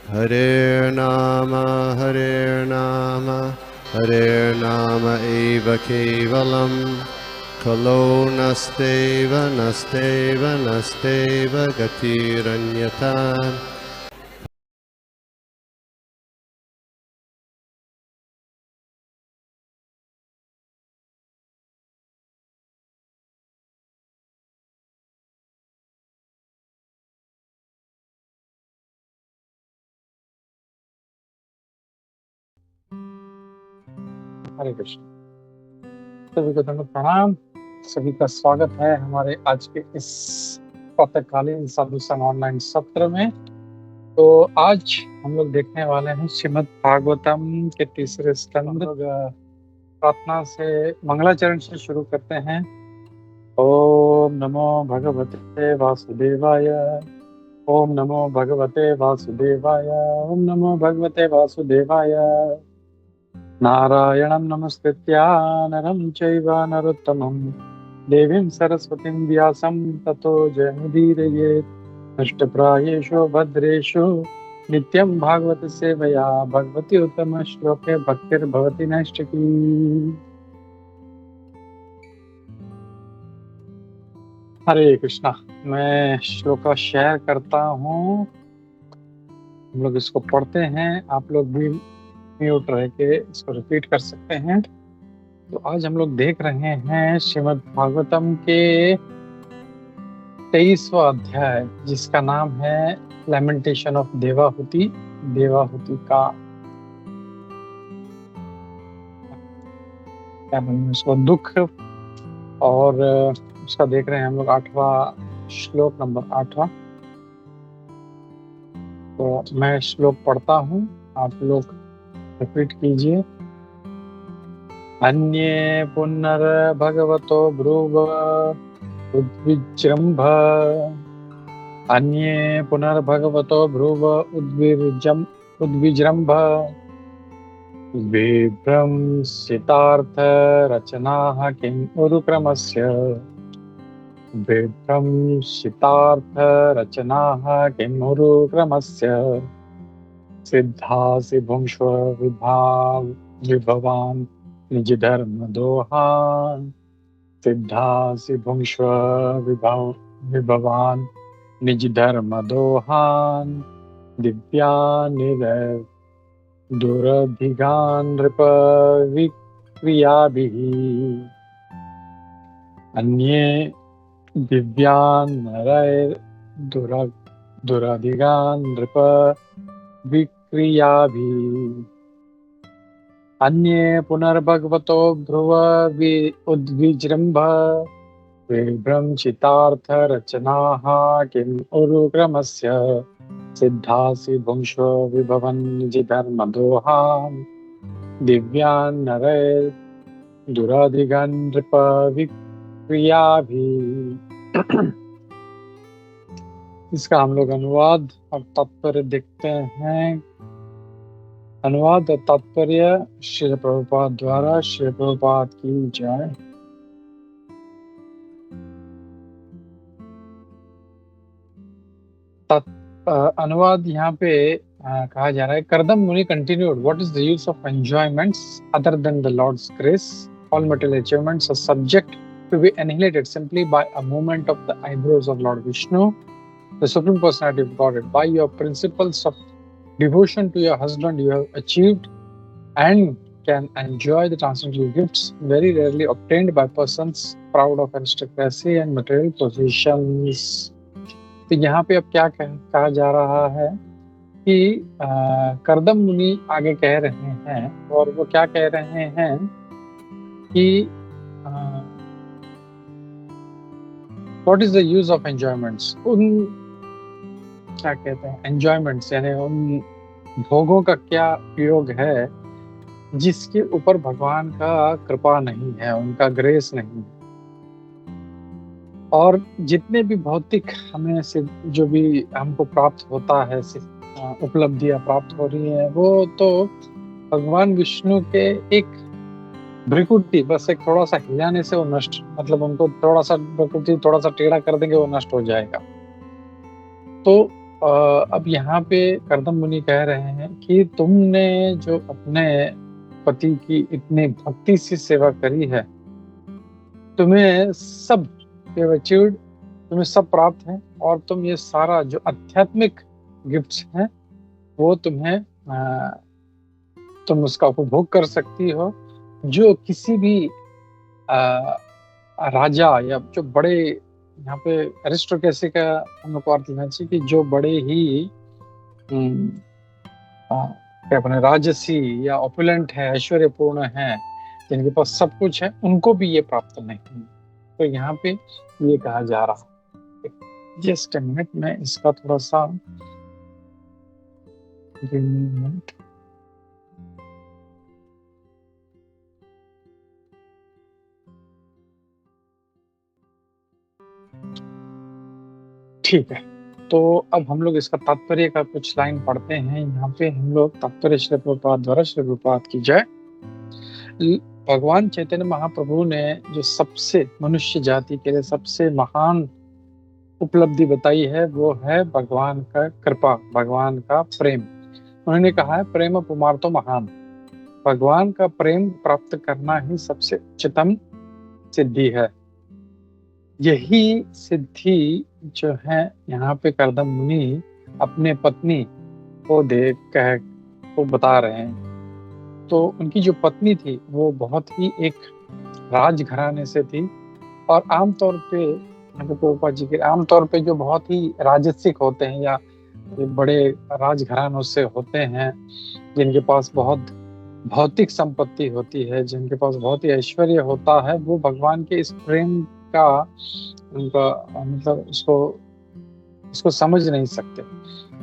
Hare Nama Hare Nama eva kevalam Kalo nasteva nasteva nasteva gatiranyata. हरे कृष्ण। सभी को दंड प्रणाम। सभी का स्वागत है हमारे आज के इस प्रातःकालीन साधु संग ऑनलाइन सत्र में। तो आज हम लोग देखने वाले हैं श्रीमद् भागवतम के तीसरे स्कंद। प्रार्थना से मंगलाचरण से शुरू करते हैं। ओम नमो भगवते वासुदेवाय। ओम नमो भगवते वासुदेवाय। ओम नमो भगवते वासुदेवाय। नारायणं नमस्कृत्य नरं चैव नरोत्तमं देवीं सरस्वतीं व्यासं ततो जयमुदीरयेत्। नष्टप्रायेषु भद्रेषु नित्यं भागवत सेवया भगवती उत्तम श्लोके भक्तिर्भवति नैष्ठिकी। हरे कृष्णा। मैं श्लोक का शेयर करता हूँ, हम लोग इसको पढ़ते हैं। आप लोग भी म्यूट रह के इसको रिपीट कर सकते हैं। तो आज हम लोग देख रहे हैं श्रीमद् भागवतम के 23वां अध्याय, जिसका नाम है लैमेंटेशन ऑफ देवाहुति। देवाहुति का क्या बोलेंगे उसको, दुख। और उसका देख रहे हैं हम लोग 8वां श्लोक, नंबर 8वां। तो मैं श्लोक पढ़ता हूँ, आप लोग रिपीट कीजिए। अन्ये पुनर्भगवतो ब्रुव उद्विजृंभ। अन्ये पुनर्भगवतो ब्रुव उद्विजृंभ। विभ्रंशितार्थ रचनाः किम् उरुक्रमस्य। विभ्रंशितार्थ रचनाः किम् उरुक्रमस्य। सिद्धासि भुङ्क्ष्व विभवान् निज धर्म दोहान्। सिद्धासि भुङ्क्ष्व विभवान् निज धर्म दोहान्। दिव्यानिर दुरधिगान् नृप विक्रियाभिः। अन्ये दिव्यान् दुरधिगान् नृप विक्रियाभिः। अन्ये पुनर्भगवतो भ्रुव उद्विजृंभ। विभ्रंशितार्थ रचनाः किम् उरुक्रमस्य। सिद्धासि भुङ्क्ष्व विभवन् निज धर्म दोहान्। दिव्यान् नरैर् दुराधिगान् नृप विक्रियाभिः। इसका हम लोग अनुवाद और तात्पर्य देखते हैं। अनुवाद और तात्पर्य श्री प्रभुपाद द्वारा। श्री प्रभुपाद की जय। अनुवाद यहाँ पे कहा जा रहा है, कर्दम मुनि continued, what is the use of enjoyments other than the Lord's grace? All material achievements are subject to be annihilated simply by a movement of the eyebrows of Lord Vishnu, the Supreme Personality of Godhead. By your principles of devotion to your husband, you have achieved and can enjoy the transcendental gifts very rarely obtained by persons proud of aristocracy and material possessions. तो यहाँ पे अब क्या कहा जा रहा है कि कर्दम मुनि आगे कह रहे हैं, और वो क्या कह रहे हैं कि what is the use of enjoyments. उन क्या कहते हैं एंजॉयमेंट्स, यानी उन भोगों का क्या उपयोग है जिसके ऊपर भगवान का कृपा नहीं है, उनका ग्रेस नहीं है। और जितने भी भौतिक हमें से जो भी हमको प्राप्त होता है, उपलब्धियां प्राप्त हो रही है, वो तो भगवान विष्णु के एक भ्रिकुटी, बस एक थोड़ा सा हिलाने से वो नष्ट, उनको थोड़ा सा भ्रिकुटी थोड़ा सा टेढ़ा कर देंगे, वो नष्ट हो जाएगा। तो अब यहाँ पे कर्दम मुनि कह रहे हैं कि तुमने जो अपने पति की इतनी भक्ति से सेवा करी है, तुम्हें सब अचीव्ड, तुम्हें सब प्राप्त है, और तुम ये सारा जो आध्यात्मिक गिफ्ट्स हैं वो तुम उसका उपभोग कर सकती हो, जो किसी भी राजा या जो बड़े, यहाँ पे एरिस्टोक्रेसी का हम लोग को अर्थ लेना चाहिए कि जो बड़े ही क्या अपने राजसी या ऑपुलेंट है, ऐश्वर्यपूर्ण है, जिनके पास सब कुछ है, उनको भी ये प्राप्त नहीं। तो यहाँ पे ये कहा जा रहा है। जस्ट अ मिनट, मैं इसका थोड़ा सा ठीक है। तो अब हम लोग इसका तात्पर्य का कुछ लाइन पढ़ते हैं। यहाँ पे हम लोग तात्पर्य श्री प्रभुपाद द्वारा, श्री प्रभुपाद की जय। भगवान चैतन्य महाप्रभु ने जो सबसे मनुष्य जाति के लिए सबसे महान उपलब्धि बताई है वो है भगवान का कृपा, भगवान का प्रेम। उन्होंने कहा है प्रेम पुमार्तो महान, भगवान का प्रेम प्राप्त करना ही सबसे उच्चतम सिद्धि है। यही सिद्धि जो है यहाँ पे कर्दम मुनि अपने पत्नी को को बता रहे हैं। तो उनकी जो पत्नी थी वो बहुत ही एक राजघराने से थी, और आमतौर पे प्रभुपाद जी के आमतौर पे जो बहुत ही राजसिक होते हैं या बड़े राजघरानों से होते हैं, जिनके पास बहुत भौतिक संपत्ति होती है, जिनके पास बहुत ही ऐश्वर्य होता है, वो भगवान के इस प्रेम का उनका मतलब उसको समझ नहीं सकते।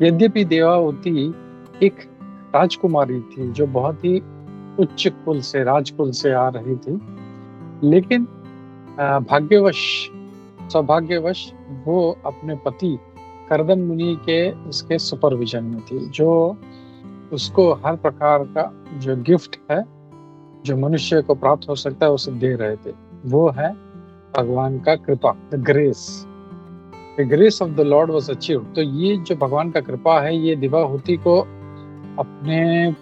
यद्यपि देवावती एक राजकुमारी थी जो बहुत ही उच्च कुल से, राजकुल से आ रही थी, लेकिन सौभाग्यवश वो अपने पति कर्दम मुनि के उसके सुपरविजन में थी, जो उसको हर प्रकार का जो गिफ्ट है जो मनुष्य को प्राप्त हो सकता है उसे दे रहे थे। वो है भगवान का कृपा, the grace of the Lord was achieved. तो ये जो भगवान का कृपा है, ये दिवाहुति को अपने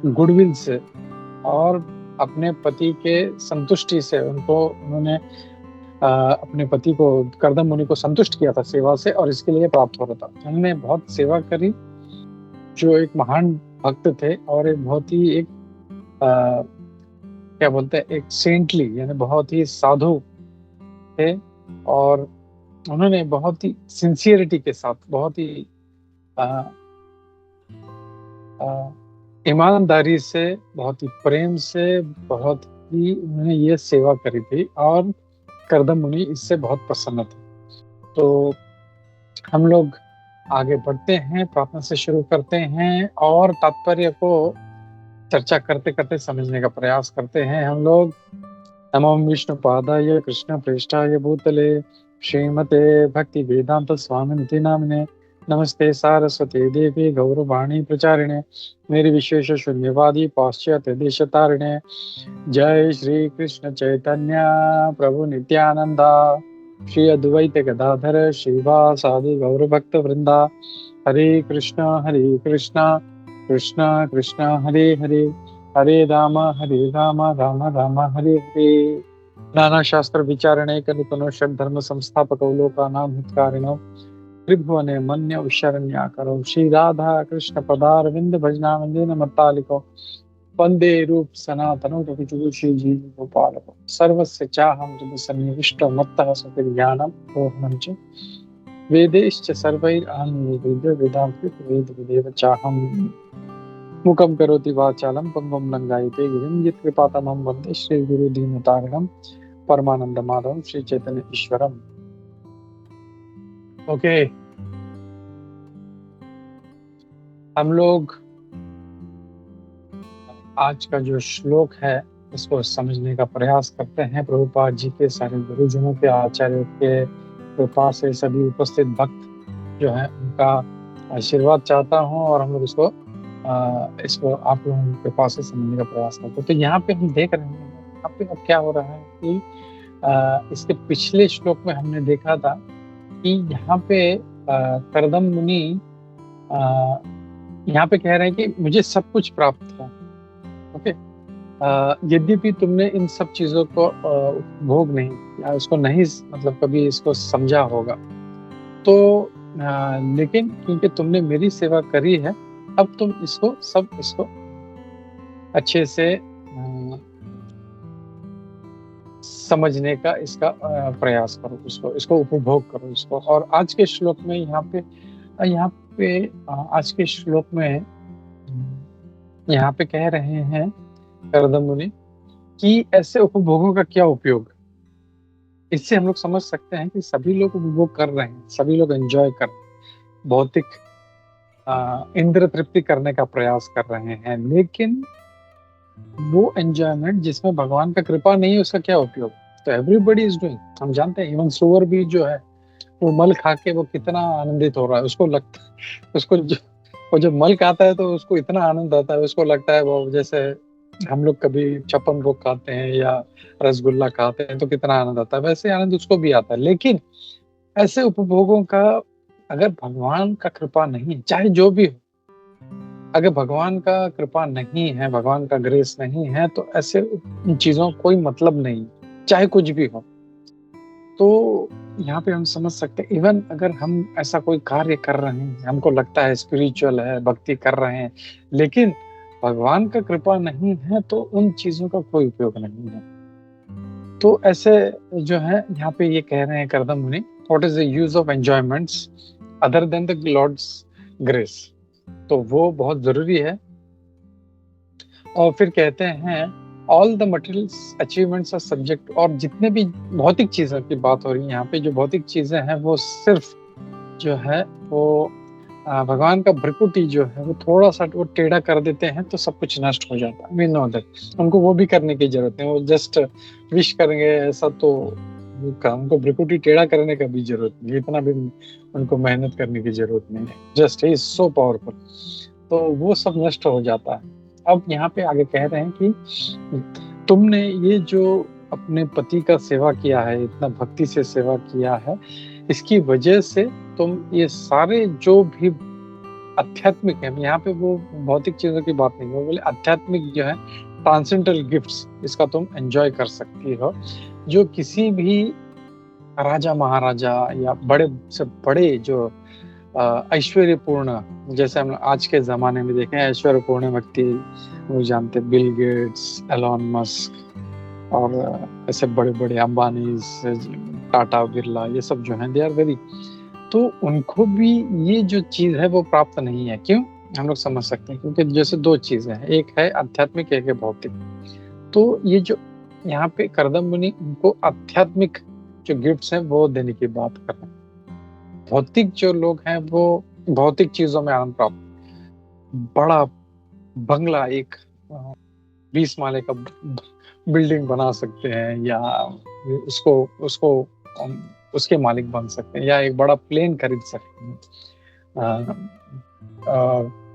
गुडविल से और अपने पति के संतुष्टि से उन्होंने अपने पति को, कर्दम मुनि को संतुष्ट किया था सेवा से, और इसके लिए प्राप्त हो रहा था। उन्होंने बहुत सेवा करी, जो एक महान भक्त थे और एक बहुत ही एक क्या बोलते हैं, एक सेंटली यानी बहुत ही साधु थे, और उन्होंने बहुत ही सिंसियरिटी के साथ, बहुत ही ईमानदारी से, बहुत ही प्रेम से, बहुत ही उन्होंने ये सेवा करी थी, और कर्दम मुनि इससे बहुत प्रसन्न थे। तो हम लोग आगे बढ़ते हैं, प्रार्थना से शुरू करते हैं और तात्पर्य को चर्चा करते करते समझने का प्रयास करते हैं। हम लोग नमो विष्णुपादाय कृष्ण प्रेष्ठाय भूतले श्रीमते भक्ति वेदांत स्वामिनिति नामिने नमस्ते सारस्वती देवी गौरवाणी प्रचारिणे मेरी विशेष शून्यवादी पाश्चात्य देशतारिणे। जय श्री कृष्ण चैतन्य प्रभु नित्यानंदा, श्री अद्वैत गदाधर श्रीवासादि गौर भक्त वृंदा। हरे कृष्ण कृष्ण कृष्ण हरे हरे, हरे राम राम राम हरे हरे। नाना शास्त्र विचारणे कनिपनो धर्म संस्थापक लोकानां हितकारिणो त्रिभुवने मन्य शरण्याकरो श्री राधा कृष्ण पदारविंद भजनानंदेन मत्तालिको वंदे रूप सनातनो रघुजुगु श्री जीव गोपालको सर्वस्य चाहं जब सन्निविष्ट मत्तः सुखज्ञानम् ओहं च वेदैश्च सर्वैरहं वेदांत वेद विदेव चाहं मुखं करोति वाचालं पंगुं लंघयते गिरिं यत्कृपातमहं वन्दे श्री गुरु दीनतारिणं परमानंद माधवं श्री चैतन्य ईश्वरम। ओके, हम लोग आज का जो श्लोक है इसको समझने का प्रयास करते हैं। प्रभुपाद जी के सारे गुरुजनों के, आचार्यों के कृपा से सभी उपस्थित भक्त जो है उनका आशीर्वाद चाहता हूँ, और हम लोग इसको आप लोगों के पास से समझने का प्रयास करते हैं। तो यहाँ पे हम देख रहे हैं यहाँ पे अब क्या हो रहा है कि इसके पिछले श्लोक में हमने देखा था कि यहाँ पे कर्दम मुनि यहाँ पे कह रहे हैं कि मुझे सब कुछ प्राप्त है। ओके, यद्यपि तुमने इन सब चीजों को उपभोग नहीं या उसको नहीं मतलब कभी इसको समझा होगा, तो लेकिन क्योंकि तुमने मेरी सेवा करी है, अब तुम इसको अच्छे से समझने का इसका प्रयास करो, इसको उपभोग करो इसको। और आज के श्लोक में यहाँ पे आज के श्लोक में यहाँ पे कह रहे हैं करदम मुनि कि ऐसे उपभोगों का क्या उपयोग। इससे हम लोग समझ सकते हैं कि सभी लोग उपभोग कर रहे हैं, सभी लोग एंजॉय कर रहे हैं, भौतिक इंद्र तृप्ति करने का प्रयास कर रहे हैं, लेकिन वो एंजॉयमेंट जिसमें भगवान का कृपा नहीं है उसका क्या उपयोग। तो एवरीबडी इज डूइंग, हम जानते हैं इवन सुअर भी जो है वो मल खा के वो कितना आनंदित हो रहा है, उसको लगता है वो जब मल खाता है तो उसको इतना आनंद आता है, उसको लगता है वो जैसे हम लोग कभी छप्पन भोग खाते हैं या रसगुल्ला खाते हैं तो कितना आनंद आता है, वैसे आनंद उसको भी आता है। लेकिन ऐसे उपभोगों का अगर भगवान का कृपा नहीं, चाहे जो भी हो, अगर भगवान का कृपा नहीं है, भगवान का ग्रेस नहीं है, तो ऐसे चीजों कोई मतलब नहीं, चाहे कुछ भी हो। तो यहाँ पे हम समझ सकते हैं इवन अगर हम ऐसा कोई कार्य कर रहे हैं, हमको लगता है स्पिरिचुअल है, भक्ति कर रहे हैं, लेकिन भगवान का कृपा नहीं है तो उन चीजों का कोई उपयोग नहीं है। तो ऐसे जो है यहाँ पे ये कह रहे हैं Kardam Muni, what is the use of enjoyments other than the lord's grace. तो वो बहुत जरूरी है। और फिर कहते हैं all the material achievements are subject, और जितने भी भौतिक चीजों की बात हो रही है यहाँ पे, जो भौतिक चीजें हैं वो सिर्फ जो है वो भगवान का भ्रिकुटी जो है वो थोड़ा सा वो टेढ़ा कर देते हैं तो सब कुछ नष्ट हो जाता है। वी नो दैट, उनको वो भी करने की जरूरत नहीं, वो जस्ट विश करेंगे ऐसा तो उनको भ्रिकुटी टेढ़ा करने का भी जरूरत नहीं, इतना भी उनको मेहनत करने की जरूरत नहीं है, just he is so powerful, तो वो सब नष्ट हो जाता है। अब यहाँ पे आगे कह रहे हैं कि तुमने ये जो अपने पति का सेवा किया है, इतना भक्ति से सेवा किया है, इसकी वजह से तुम ये सारे जो भी आध्यात्मिक है, यहाँ पे वो भौतिक चीजों की बात नहीं, वो बोले आध्यात्मिक जो है ट्रांसेंडेंटल गिफ्ट्स, इसका तुम एंजॉय कर सकती हो, जो किसी भी राजा महाराजा या बड़े से बड़े जो ऐश्वर्यपूर्ण, जैसे हम आज के जमाने में देखें ऐश्वर्यपूर्ण व्यक्ति वो जानते, बिल गेट्स, एलॉन मस्क और ऐसे बड़े बड़े अंबानी, टाटा, बिरला, ये सब जो हैं दे आर वेरी, तो उनको भी ये जो चीज है वो प्राप्त नहीं है। क्यों? हम लोग समझ सकते हैं क्योंकि जैसे दो चीजें हैं, एक है आध्यात्मिक, एक है भौतिक। तो ये जो यहाँ पे करदम मुनि उनको आध्यात्मिक जो गिफ्ट्स हैं वो देने की बात कर रहे हैं। भौतिक जो लोग हैं वो भौतिक चीजों में आनंद प्राप्त, बड़ा बंगला, एक 20 माले का बिल्डिंग बना सकते हैं, या उसको उसके मालिक बन सकते हैं, या एक बड़ा प्लेन खरीद सकते हैं,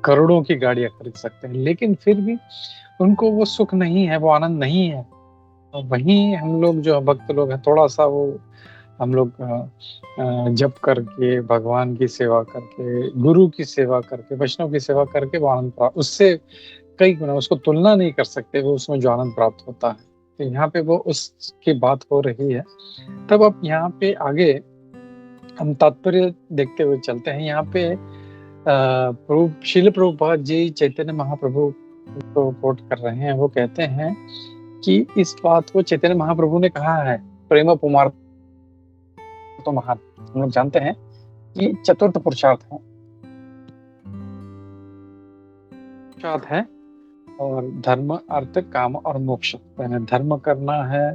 करोड़ों की गाड़ियां खरीद सकते हैं, लेकिन फिर भी उनको वो सुख नहीं है, वो आनंद नहीं है। वहीं हम लोग जो भक्त लोग हैं, थोड़ा सा वो हम लोग जप करके, भगवान की सेवा करके, गुरु की सेवा करके, वैष्णव की सेवा करके वो आनंद प्राप्त, उससे कई गुना, उसको तुलना नहीं कर सकते वो उसमें जो आनंद प्राप्त होता है। तो यहाँ पे वो उसकी बात हो रही है। तब अब यहाँ पे आगे हम तात्पर्य देखते हुए चलते हैं। यहाँ पे श्रील प्रभुपाद जी चैतन्य महाप्रभु को कोट कर रहे हैं। वो कहते हैं कि इस बात को चैतन्य महाप्रभु ने कहा है, प्रेम पुमार तो महान। हम लोग जानते हैं कि चतुर्थ पुरुषार्थ है और धर्म, अर्थ, काम और मोक्ष। धर्म करना है,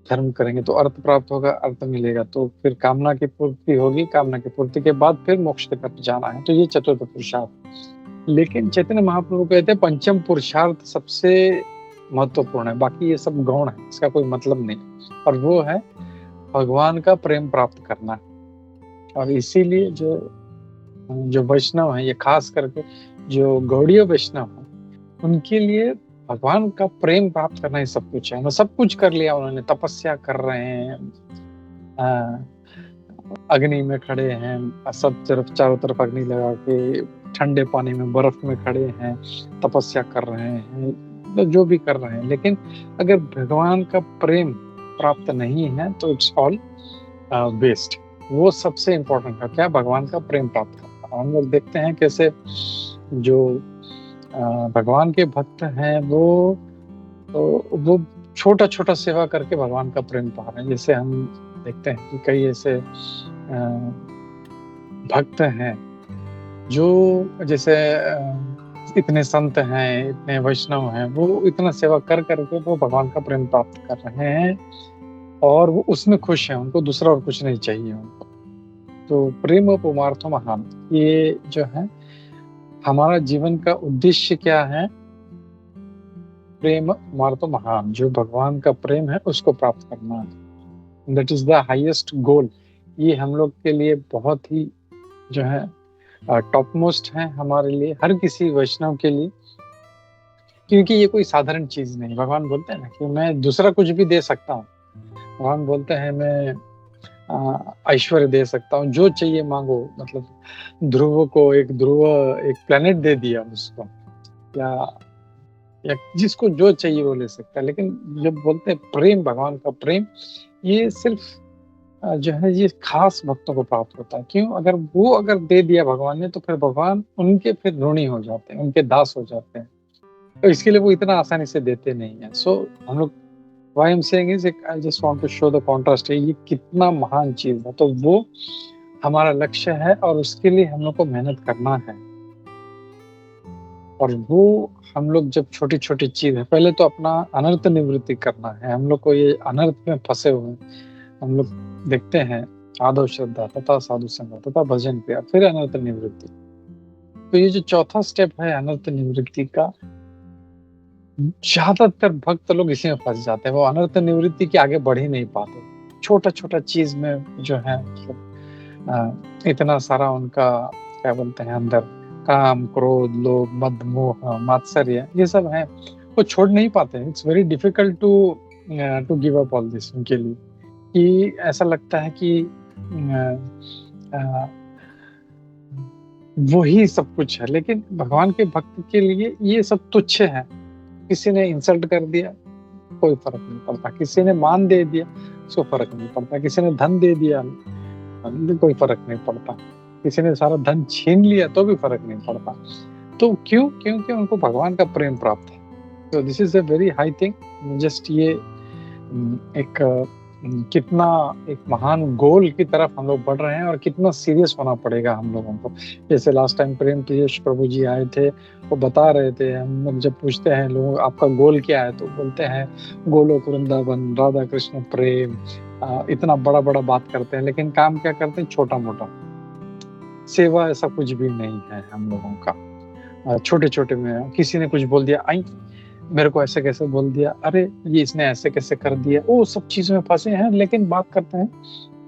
धर्म करेंगे तो अर्थ प्राप्त होगा, अर्थ मिलेगा तो फिर कामना की पूर्ति होगी, कामना की पूर्ति के बाद फिर मोक्ष तक जाना है, तो ये चतुर्थ पुरुषार्थ। लेकिन चैतन्य महाप्रभु कहते हैं पंचम पुरुषार्थ सबसे महत्वपूर्ण है, बाकी ये सब गौण है, इसका कोई मतलब नहीं, और वो है भगवान का प्रेम प्राप्त करना। और इसीलिए जो वैष्णव है, ये खास करके जो गौड़ीय वैष्णव है, उनके लिए भगवान का प्रेम प्राप्त करना ही सब कुछ है। सब कुछ कर लिया उन्होंने, तपस्या कर रहे हैं, अग्नि में खड़े हैं, सब तरफ चारों तरफ अग्नि लगा के ठंडे पानी में, बर्फ में खड़े हैं, तपस्या कर रहे हैं, तो जो भी कर रहे हैं, लेकिन अगर भगवान का प्रेम प्राप्त नहीं है तो इट्स ऑल वेस्ट। वो सबसे इम्पोर्टेंट है, क्या? भगवान का प्रेम प्राप्त करना। हम लोग देखते हैं कैसे जो भगवान के भक्त हैं वो छोटा छोटा सेवा करके भगवान का प्रेम पा रहे हैं। जैसे हम देखते हैं कि कई ऐसे भक्त हैं जो जैसे इतने संत हैं, इतने वैष्णव हैं, वो इतना सेवा कर करके वो भगवान का प्रेम प्राप्त कर रहे हैं और वो उसमें खुश हैं, उनको दूसरा और कुछ नहीं चाहिए उनको। तो प्रेम पुमार्थो महान, ये जो है हमारा जीवन का उद्देश्य क्या है? प्रेम पुमार्थो महान, जो भगवान का प्रेम है उसको प्राप्त करना, that is the highest goal. ये हम लोग के लिए बहुत ही जो है टॉप मोस्ट है हमारे लिए, हर किसी वैष्णव के लिए, क्योंकि ये कोई साधारण चीज नहीं। भगवान बोलते हैं ना कि मैं दूसरा कुछ भी दे सकता हूँ। भगवान बोलते हैं मैं ऐश्वर्य दे सकता हूँ, जो चाहिए मांगो। मतलब ध्रुव को एक प्लेनेट दे दिया उसको, या जिसको जो चाहिए वो ले सकता है। लेकिन जब बोलते हैं प्रेम, भगवान का प्रेम, ये सिर्फ जो है ये खास भक्तों को प्राप्त होता है। क्यों? अगर दे दिया भगवान ने तो फिर भगवान उनके फिर ऋणी हो जाते हैं, उनके दास हो जाते हैं। तो इसके लिए वो इतना आसानी से देते नहीं है। सो हम लोग why I'm saying is I just want to show the contrast है, ये कितना महान चीज है। तो वो हमारा लक्ष्य है और उसके लिए हम लोग को मेहनत करना है। और वो हम लोग जब छोटी छोटी चीज है, पहले तो अपना अनर्थ निवृत्ति करना है। हम लोग को ये अनर्थ में फंसे हुए हम लोग देखते हैं, आदौ श्रद्धा तथा साधु संग तथा भजन क्रिया, फिर अनर्थ निवृत्ति। तो ये जो चौथा स्टेप है अनर्थ निवृत्ति का, ज्यादातर भक्त लोग इसी में फंस जाते हैं। वो अनर्थ निवृत्ति के आगे बढ़ ही नहीं पाते। छोटा छोटा चीज में जो है इतना सारा उनका क्या बोलते हैं अंदर काम, क्रोध, लोभ, मद, मोह, मात्सर्य, ये सब है, वो छोड़ नहीं पाते। It's very difficult to give up all this उनके लिए। कि ऐसा लगता है कि वही सब कुछ है, लेकिन भगवान के भक्त के लिए ये सब तुच्छ है। किसी ने इंसल्ट कर दिया, कोई फर्क नहीं पड़ता। किसी ने मान दे दिया, उसको फर्क नहीं पड़ता। किसी ने धन दे दिया, कोई फर्क नहीं पड़ता। किसी ने सारा धन छीन लिया तो भी फर्क नहीं पड़ता। तो क्यों? क्योंकि उनको भगवान का प्रेम प्राप्त है। तो this is a very high thing. Just ये कितना एक महान गोल की तरफ हम लोग बढ़ रहे हैं और कितना सीरियस होना पड़ेगा हम लोगों को। जैसे लास्ट टाइम प्रेम प्रियश प्रभु जी आए थे, वो बता रहे थे, हम लोग जब पूछते हैं लोग आपका गोल क्या है, तो बोलते हैं गोलोक वृंदावन, राधा कृष्ण प्रेम। इतना बड़ा बड़ा बात करते हैं, लेकिन काम क्या करते हैं? छोटा मोटा सेवा। ऐसा कुछ भी नहीं है हम लोगों का। छोटे छोटे में किसी ने कुछ बोल दिया, आई मेरे को ऐसे कैसे बोल दिया, अरे ये इसने ऐसे कैसे कर दिया, वो सब चीजों में फंसे हैं। लेकिन बात करते हैं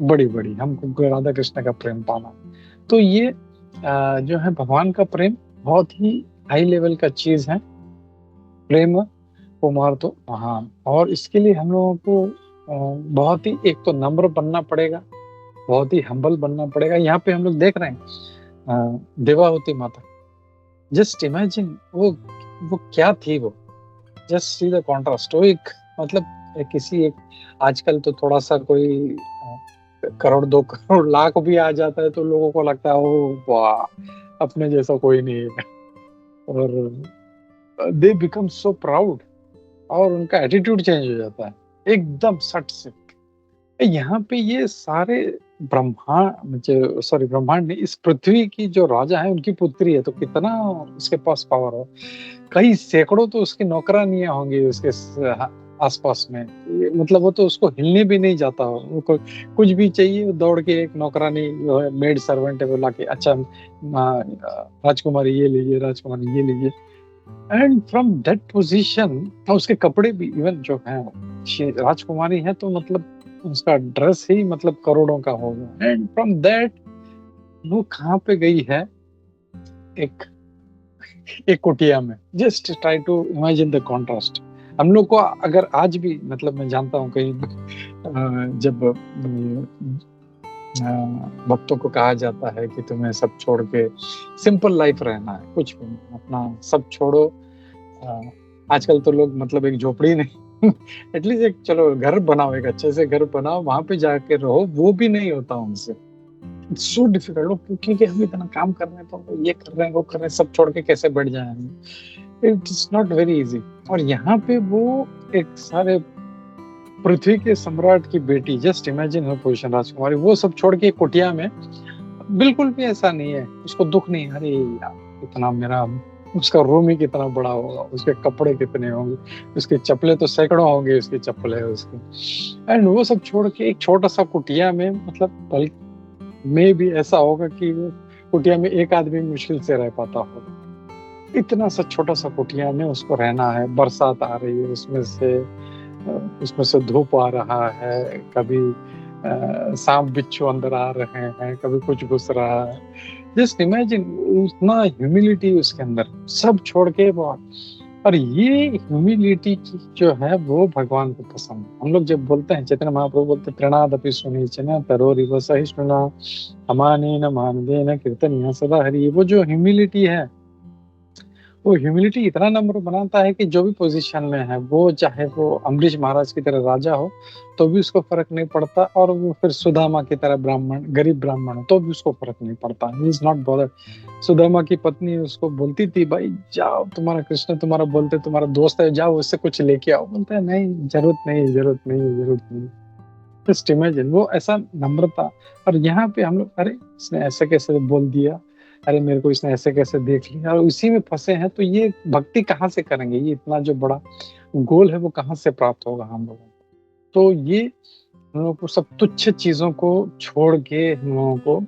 बड़ी बड़ी, हमको राधा कृष्ण का प्रेम पाना। तो ये जो है भगवान का प्रेम बहुत ही हाई लेवल का चीज है। प्रेम पुमार्थो महान। और इसके लिए हम लोगों को बहुत ही एक तो नम्र बनना पड़ेगा, बहुत ही हम्बल बनना पड़ेगा। यहाँ पे हम लोग देख रहे हैं देवाहुति माता, जस्ट इमेजिन वो क्या थी। वो जस्ट सी द कॉन्ट्रास्ट। वो एक मतलब किसी एक आजकल तो थोड़ा सा कोई करोड़ 2 करोड़ लाख भी आ जाता है तो लोगों को लगता है ओ वाह, अपने जैसा कोई नहीं है। और दे बिकम सो प्राउड और उनका एटीट्यूड चेंज हो जाता है एकदम सट से। यहाँ पे ये सारे ब्रह्मांड नहीं, इस पृथ्वी की जो राजा है उनकी पुत्री है, तो कितना उसके पास पावर हो। कई सैकड़ों तो उसकी नौकरानियां होंगी उसके आसपास में। मतलब वो तो उसको हिलने भी नहीं जाता हो। वो कुछ भी चाहिए वो दौड़ के एक नौकरानी जो है मेड सर्वेंट है वो लाके, अच्छा राजकुमारी ये लीजिए, राजकुमारी ये लीजिए। एंड फ्रॉम दैट पोजीशन उसके कपड़े भी इवन जो है राजकुमारी है तो मतलब उसका ड्रेस ही मतलब करोड़ों का होगा। एंड फ्रॉम दैट वो कहाँ पे गई है? एक कुटिया में। Just try to imagine the contrast. हम लोग को अगर आज भी मतलब मैं जानता हूँ कहीं जब भक्तों को कहा जाता है कि तुम्हें सब छोड़ के सिंपल लाइफ रहना है, कुछ भी नहीं, अपना सब छोड़ो। आजकल तो लोग मतलब एक झोपड़ी नहीं एटलीस्ट एक चलो घर बनाओ, एक अच्छे से घर बनाओ, वहां पे जाके रहो, वो भी नहीं होता उनसे। It's so difficult. लोग क्योंकि हम इतना काम कर रहे हैं, तो ये कर रहे हैं, वो कर रहे हैं, सब छोड़ के कैसे बैठ जाएंगे? It's not very easy. और यहाँ पे वो एक सारे पृथ्वी के सम्राट की बेटी, जस्ट इमेजिन हर पोजीशन, राजकुमारी, वो सब छोड़ के कुटिया में, बिल्कुल भी ऐसा नहीं है, उसको दुख नहीं, अरे यार इतना मेरा, उसका रूम ही कितना बड़ा होगा, उसके कपड़े कितने होंगे, उसके चप्पलें तो सैकड़ों होंगे, उसके चप्पलें उसके, एंड वो सब छोड़ के एक छोटा सा कुटिया में, मतलब में भी ऐसा होगा कि वो कुटिया में एक आदमी मुश्किल से रह पाता होगा। इतना सा छोटा सा कुटिया में उसको रहना है, बरसात आ रही है, उसमें से धूप आ रहा है, कभी सांप बिच्छू अंदर आ रहे हैं, कभी कुछ घुस रहा है। जस्ट इमेजिन, उतना ह्यूमिलिटी उसके अंदर, सब छोड़ के वो। और ये ह्यूमिलिटी जो है वो भगवान को पसंद है। हम लोग जब बोलते हैं, चैतन्य महाप्रभु बोलते हैं, प्रणा सुनीचना तरोरिव सहिष्णुना अमानेन मानदेन कीर्तनीय सदा हरि। वो जो ह्यूमिलिटी है, वो ह्यूमिलिटी इतना नम्र बनाता है कि जो भी पोजीशन में है, वो चाहे वो अम्बरीश महाराज की तरह राजा हो तो भी उसको फर्क नहीं पड़ता, और वो फिर सुदामा की तरह ब्राह्मण, गरीब ब्राह्मण हो तो भी उसको फर्क नहीं पड़ता। He is not bothered. Sudama की पत्नी उसको बोलती थी, भाई जाओ, तुम्हारा कृष्ण तुम्हारा बोलते तुम्हारा दोस्त है, जाओ उससे कुछ लेके आओ। बोलता है नहीं, जरूरत नहीं, जरूरत नहीं, जरूरत नहीं। जस्ट इमेजिन, वो ऐसा नम्रता। और यहाँ पे हम लोग, अरे इसने ऐसे कैसे बोल दिया, अरे मेरे को इसने ऐसे कैसे देख लिया, और उसी में फंसे हैं। तो ये भक्ति कहाँ से करेंगे? ये इतना जो बड़ा गोल है वो कहाँ से प्राप्त होगा हम लोगों को? तो ये हम लोग को सब तुच्छ चीजों को छोड़ के हम लोगों को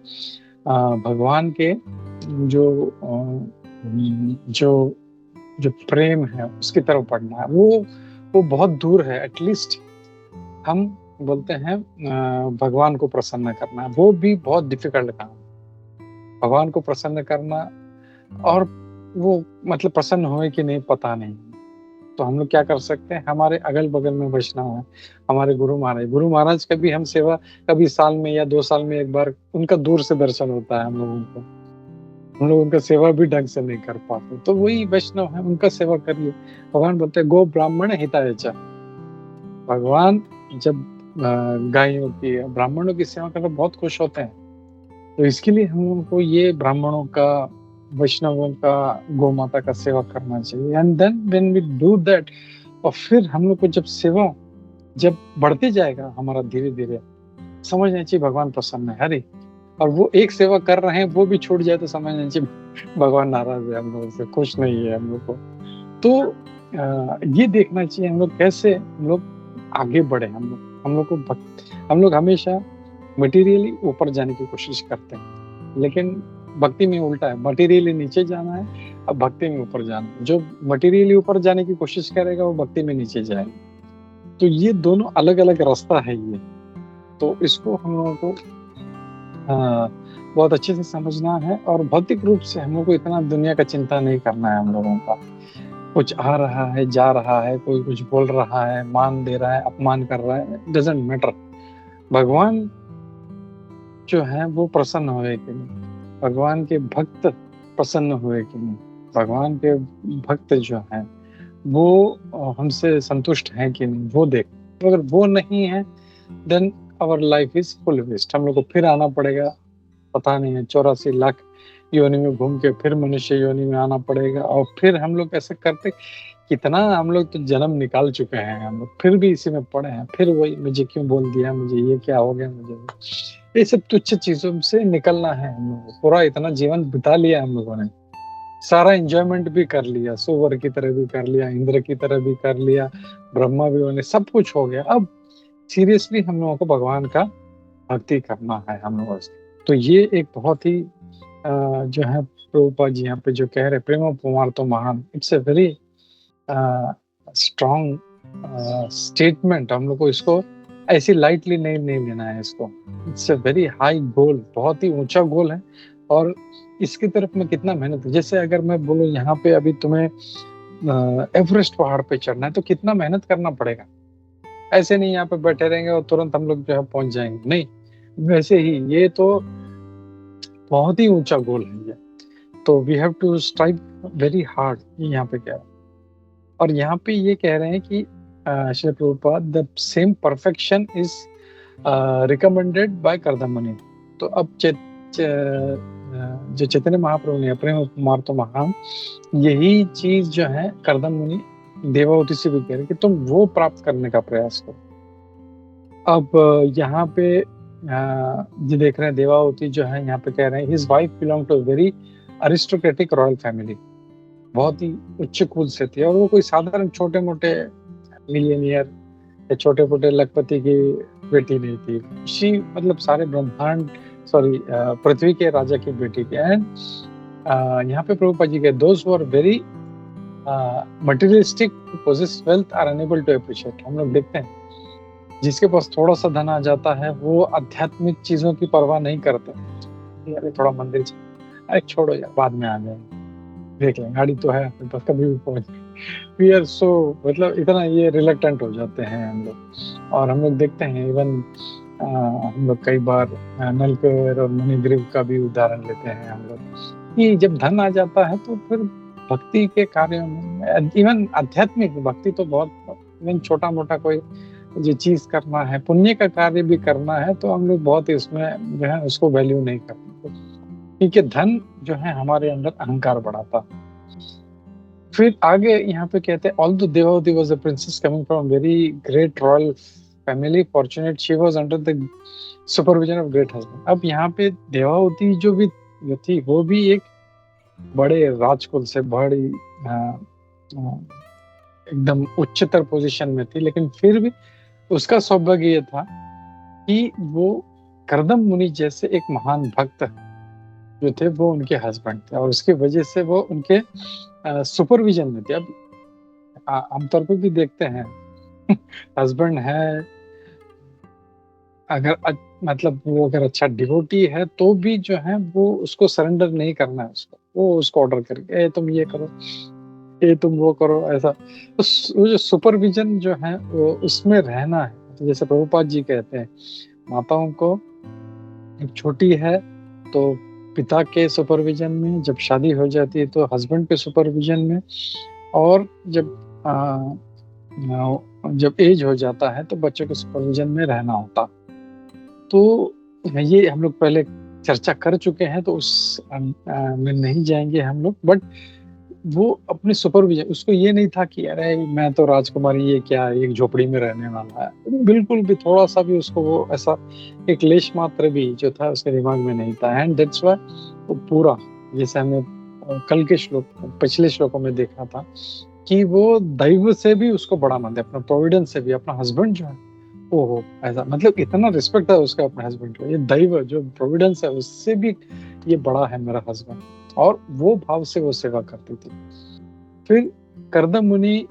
भगवान के जो जो जो प्रेम है उसकी तरफ बढ़ना है। वो बहुत दूर है। एटलीस्ट हम बोलते हैं भगवान को प्रसन्न करना, वो भी बहुत डिफिकल्ट काम है। भगवान को प्रसन्न करना, और वो मतलब प्रसन्न हुए कि नहीं पता नहीं। तो हम लोग क्या कर सकते हैं? हमारे अगल बगल में वैष्णव है, हमारे गुरु महाराज का भी हम सेवा कभी साल में या 2 साल में एक बार उनका दूर से दर्शन होता है हम लोगों को। हम लोग उनका सेवा भी ढंग से नहीं कर पाते, तो वही वैष्णव है, उनका सेवा करिए। भगवान बोलते हैं गो ब्राह्मण हिताय च। भगवान जब गायों की, ब्राह्मणों की सेवा करके बहुत खुश होते हैं। तो इसके लिए हम लोगों को ये ब्राह्मणों का, वैष्णवों का, गौ माता का सेवा करना चाहिए। And then when we do that, और फिर हम लोग को जब सेवा जब बढ़ते जाएगा हमारा, धीरे धीरे समझना चाहिए भगवान प्रसन्न है। अरे, और वो एक सेवा कर रहे हैं वो भी छूट जाए तो समझना चाहिए भगवान नाराज है हम लोगों से, खुश नहीं है हम लोग को। तो ये देखना चाहिए हम लोग कैसे हम लोग आगे बढ़े। हम लोग हमेशा मटेरियली ऊपर जाने की कोशिश करते हैं, लेकिन भक्ति में उल्टा है, मटेरियली नीचे जाना है, अब भक्ति में ऊपर जाना है। जो मटेरियली ऊपर जाने की कोशिश करेगा वो भक्ति में नीचे जाएगा। तो ये दोनों अलग अलग रास्ता है ये। तो इसको हम लोगों को बहुत अच्छे से समझना है, और भौतिक रूप से हम लोग को इतना दुनिया का चिंता नहीं करना है। हम लोगों का कुछ आ रहा है, जा रहा है, कोई कुछ बोल रहा है, मान दे रहा है, अपमान कर रहा है, डजंट मैटर। भगवान जो है वो प्रसन्न हुए कि नहीं, भगवान के भक्त प्रसन्न हुए कि नहीं, भगवान के भक्त जो हैं वो हमसे संतुष्ट हैं कि नहीं, वो देख। अगर वो नहीं है, then our life is full waste. हम लोग को फिर आना पड़ेगा, पता नहीं है 84 लाख योनि में घूम के फिर मनुष्य योनि में आना पड़ेगा। और फिर हम लोग ऐसे करते, कितना हम लोग तो जन्म निकाल चुके हैं, हम लोग फिर भी इसी में पड़े हैं। फिर वही, मुझे क्यों बोल दिया, मुझे ये क्या हो गया, मुझे ये सब तुच्छ चीजों से निकलना है। हम लोग पूरा इतना जीवन बिता लिया हम लोगों ने, सारा एंजॉयमेंट भी कर लिया, सूवर की तरह भी कर लिया, इंद्र की तरह भी कर लिया, ब्रह्मा भी होने, सब कुछ हो गया। अब सीरियसली हम लोगों को भगवान का भक्ति करना है हम लोगों से। तो ये एक बहुत ही जो है प्रभुपाद जी यहाँ पे जो कह रहे, प्रेम कुमार तो महान, it's a very strong statement. हम लोग को इसको ऐसी लाइटली नहीं लेना है इसको। इट्स ए वेरी हाई गोल, बहुत ही ऊंचा गोल है, और इसकी तरफ में कितना मेहनत है। जैसे अगर मैं बोलूँ यहाँ पे अभी तुम्हें एवरेस्ट पहाड़ पे चढ़ना है तो कितना मेहनत करना पड़ेगा। ऐसे नहीं यहाँ पे बैठे रहेंगे और तुरंत हम लोग जो है पहुंच जाएंगे, नहीं। वैसे ही ये तो बहुत ही ऊंचा गोल है ये, तो we have to strive very hard. यहाँ पे क्या है, और यहाँ पे ये कह रहे हैं कि Shri Prabhupada the same perfection is recommended by Kardam मुनि। तो अब जो चैतन्य महाप्रभु ने अपने कुमार तो महान, यही चीज जो है कर्दम मुनि देवावती से भी कह रहे कि तुम वो प्राप्त करने का प्रयास करो। अब यहाँ पे जो देख रहे हैं देवावती जो है यहाँ पे कह रहे हैं his wife belong to very aristocratic royal family, बहुत ही उच्च कुल से थी, और वो कोई साधारण छोटे मोटे मिलियनियर या छोटे मोटे लखपति की बेटी नहीं थी। शी मतलब सारे ब्रह्मांड पृथ्वी के राजा की बेटी थी। एंड यहाँ पे प्रभुपाद जी के दोस्त were very materialistic possess wealth are unable to appreciate. हम लोग देखते हैं जिसके पास थोड़ा सा धन आ जाता है वो आध्यात्मिक चीजों की परवाह नहीं करते। अरे थोड़ा मंदिर अरे छोड़ो यार, बाद में आ जाएंगे, देख लेंगे, गाड़ी तो है अपने पास, कभी भी पहुंच। वी आर सो मतलब इतना ये रिलेक्टेंट हो जाते हैं हम लोग। और हम लोग देखते हैं इवन हम लोग कई बार नलकुबेर और मणिग्रीव का भी उदाहरण लेते हैं हम लोग कि जब धन आ जाता है तो फिर भक्ति के कार्यों में, इवन आध्यात्मिक भक्ति तो बहुत, इवन छोटा मोटा कोई जो चीज करना है, पुण्य का कार्य भी करना है, तो हम लोग बहुत ही उसमें जो है उसको वैल्यू नहीं करते, क्योंकि धन जो है हमारे अंदर अहंकार बढ़ाता। फिर आगे यहाँ पे कहते हैं although Devavati was a princess coming from very great royal family, fortunate she was under the supervision of great husband. अब यहाँ पे देवावती जो थी वो भी एक बड़े राजकुल से, बड़ी एकदम उच्चतर पोजीशन में थी, लेकिन फिर भी उसका सौभाग्य ये था कि वो कर्दम मुनि जैसे एक महान भक्त जो थे वो उनके हस्बैंड थे, और उसकी वजह से वो उनके सुपरविजन में थे। अब आमतौर पर भी देखते हैं हस्बैंड है अगर मतलब वो अगर अच्छा डिवोटी है तो भी जो है वो उसको सरेंडर नहीं करना है उसको, वो उसको ऑर्डर करके तुम ये करो, ये तुम वो करो, ऐसा। तो वो जो सुपरविजन जो है वो उसमें रहना है। तो जैसे प्रभुपाद जी कहते हैं माताओं को छोटी है तो पिता के सुपरविजन में, जब शादी हो जाती है तो हस्बैंड के सुपरविजन में, और जब एज हो जाता है तो बच्चों के सुपरविजन में रहना होता। तो ये हम लोग पहले चर्चा कर चुके हैं, तो उस में नहीं जाएंगे हम लोग। बट वो अपने सुपरविजन, उसको ये नहीं था कि अरे मैं तो राजकुमारी, ये क्या है, एक झोपड़ी में रहने वाला है, बिल्कुल भी थोड़ा सा भी उसको वो ऐसा एक लेश मात्र भी जो था उसके दिमाग में नहीं था। एंड दैट्स व्हाई वो पूरा, जैसे हमने कल के पिछले श्लोकों में देखा था कि वो दैव से भी उसको बड़ा मानते, अपना प्रोविडेंस से भी। अपना हस्बैंड जो है ओहो ऐसा, मतलब इतना रिस्पेक्ट है उसका अपने हस्बैंड को, ये दैव जो प्रोविडेंस है उससे भी ये बड़ा है मेरा हस्बैंड, और वो भाव से वो सेवा करती थी। फिर कर्दम मुनि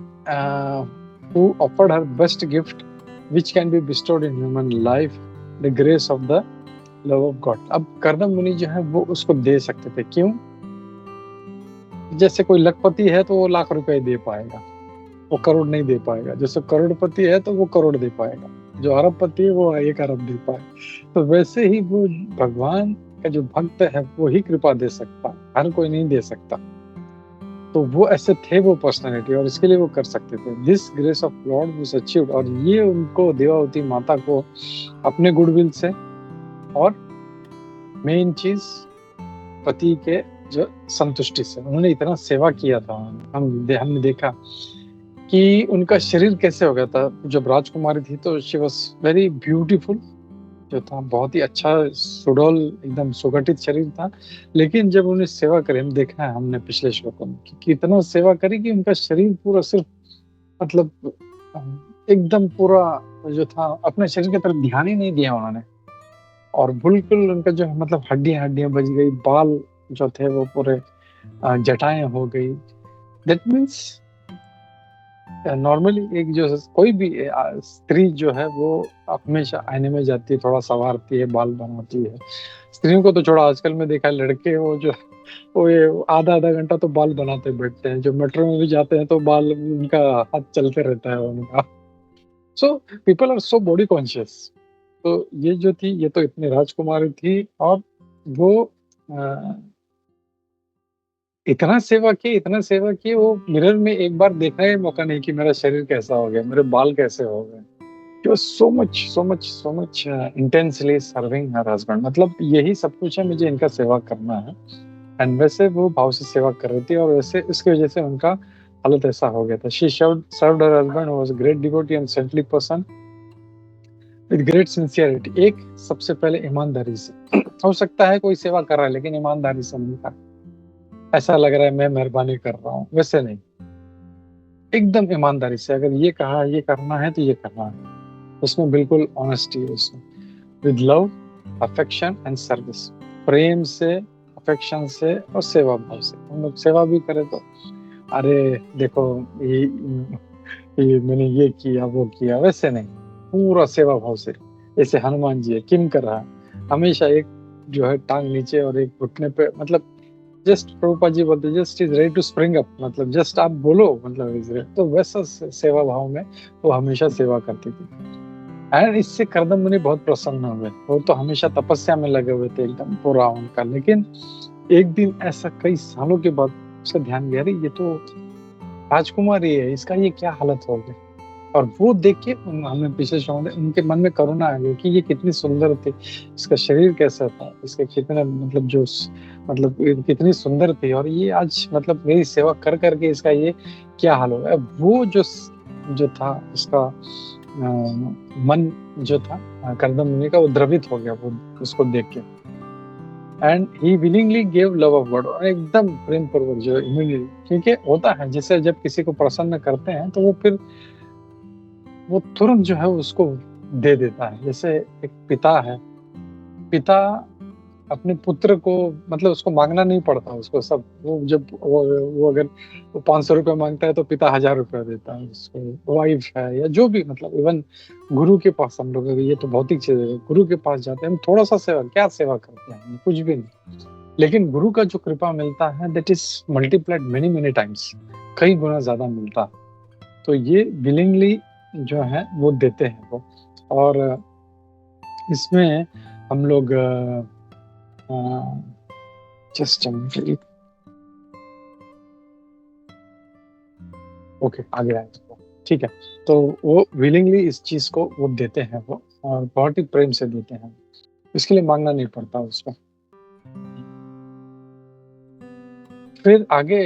who offered her best gift which can be bestowed in human life, the grace of the love of God। अब कर्दम मुनि जो है वो उसको दे सकते थे, क्यों? जैसे कोई लखपति है तो वो लाख रुपए दे पाएगा, वो करोड़ नहीं दे पाएगा। जैसे करोड़पति है तो वो करोड़ दे पाएगा, जो अरबपति है वो 1 अरब दे पाएगा। तो वैसे ही वो भगवान का जो भक्त है वो ही कृपा दे सकता, हर कोई नहीं दे सकता। तो वो ऐसे थे वो पर्सनालिटी, और इसके लिए वो कर सकते थे। This grace of Lord was achieved, और ये उनको देवावती माता को अपने गुडविल से, और मेन चीज पति के जो संतुष्टि से, उन्होंने इतना सेवा किया था। हमने देखा कि उनका शरीर कैसे हो गया था। जब राजकुमारी थी तो शी वॉज वेरी ब्यूटीफुल, जो था बहुत ही अच्छा सुडौल, एकदम सुगठित शरीर था। लेकिन जब उन्हें सेवा करी, हम देखा है हमने पिछले श्लोकों में कि कितना सेवा करी कि उनका शरीर पूरा सिर्फ मतलब एकदम पूरा जो था अपने शरीर की तरफ ध्यान ही नहीं दिया उन्होंने, और बिल्कुल उनका जो मतलब हड्डियां बच गई, बाल जो थे वो पूरे जटाएं हो गई। दैट मीन्स नॉर्मली एक जो कोई भी स्त्री जो है वो हमेशा आईने में जाती है, थोड़ा संवारती है, बाल बनाती है। स्त्रियों को तो छोड़ा, आजकल में देखा लड़के वो जो वो ये आधा घंटा तो बाल बनाते बैठते हैं। जो मेट्रो में भी जाते हैं तो बाल उनका हाथ चलते रहता है उनका। So people are so body conscious, तो ये जो थी, ये तो इतनी राजकुमारी थी, और वो इतना सेवा की, वो मिरर में एक बार देखने का मौका नहीं कि मेरा शरीर कैसा हो गया, मेरे बाल कैसे हो गए। She was so much intensely serving her husband. मतलब यही सब कुछ है, मुझे इनका सेवा करना है। एंड वैसे वो भाव से सेवा कर रही थी, और वैसे इसकी वजह से उनका हालत ऐसा हो गया था। She served her husband who was a great devotee and saintly person with great sincerity. एक सबसे पहले ईमानदारी से। हो सकता है कोई सेवा कर रहा है लेकिन ईमानदारी से नहीं कर, ऐसा लग रहा है मैं मेहरबानी कर रहा हूँ, वैसे नहीं, एकदम ईमानदारी से। अगर ये कहा ये करना है तो ये करना है, उसमें बिल्कुल ऑनेस्टी है उसमें। With love, affection and service, प्रेम से, अफेक्शन से और सेवा भाव से। हम लोग सेवा भी करें तो अरे देखो ये मैंने ये किया वो किया, वैसे नहीं, पूरा सेवा भाव से। जैसे हनुमान जी है, किम कर रहा है, हमेशा एक जो है टांग नीचे और एक घुटने पे, मतलब जस्ट प्रभुपाद जी बोलते just is ready to spring up, मतलब जस्ट आप बोलो, मतलब इज रेडी। तो वैसा सेवा भाव में वो हमेशा सेवा करती थी। एंड इससे करदम मुनि बहुत प्रसन्न हुए। वो तो हमेशा तपस्या में लगे हुए थे एकदम पूरा उनका, लेकिन एक दिन ऐसा कई सालों के बाद उसे ध्यान गया, अरे ये तो राजकुमारी है, इसका ये क्या हालत हो गई। और वो देख के हमें पीछे उनके मन में करुणा आ गई कि ये कितनी सुंदर थी, इसका शरीर कैसा था, इसके कितना मतलब जो मतलब कितनी सुंदर थी, और ये आज मतलब मेरी सेवा कर करके इसका ये क्या हाल हो गया। वो जो था उसका मन जो था करदम मुनि का, वो द्रवित हो गया वो उसको देख के। And he willingly give love of God, एकदम प्रेम पूर्वक जो इमीडिएटली, क्योंकि होता है जैसे जब किसी को प्रसन्न करते हैं तो वो फिर वो तुरंत जो है उसको दे देता है। जैसे एक पिता है, पिता अपने पुत्र को मतलब उसको मांगना नहीं पड़ता उसको सब, वो जब वो अगर वो 500 रुपये मांगता है तो पिता 1000 रुपया देता है उसको। वाइफ है या जो भी, मतलब इवन गुरु के पास हम लोग, ये तो भौतिक चीज है, गुरु के पास जाते हैं हम, थोड़ा सा सेवा, क्या सेवा करते हैं, कुछ भी नहीं, लेकिन गुरु का जो कृपा मिलता है that is multiplied many many times, कई गुना ज्यादा मिलता है। तो ये विलिंगली जो है वो देते हैं वो। और इसमें हम लोग जस्ट ओके आगे आए, ठीक है। तो वो विलिंगली इस चीज को वो देते हैं वो, और बहुत ही प्रेम से देते हैं, इसके लिए मांगना नहीं पड़ता उसको। फिर आगे